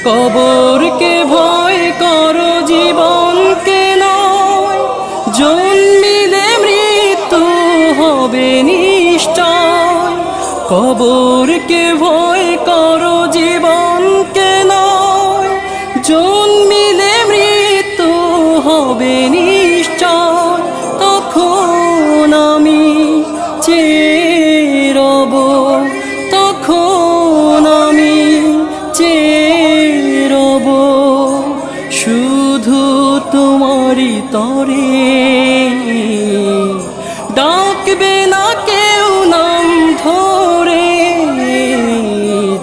কবরকে ভয় করো জীবনকে নয়, জন্মিলে মৃত্যু হবে নিশ্চয়। কবরকে ভয় করো জীবনকে নয়, জন্মিলে মৃত্যু হবে নিশ্চয়। তখন আমি চেয়ে রব, তখন আমি চেয়ে রব শুধু তোমারই তরে। ডাকবে না কেউ নাম ধরে,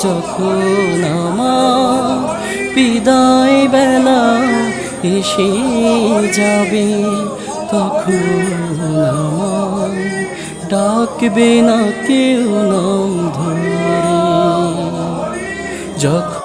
যখন আমার বিদায় বেলা এসে যাবে, তখন আমার ডাকবে না কেউ নাম ধরে। যখন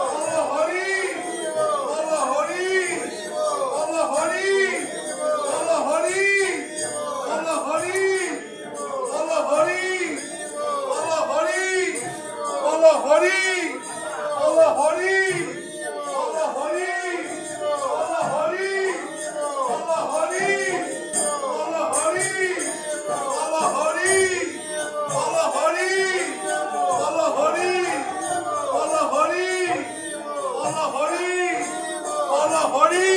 হরি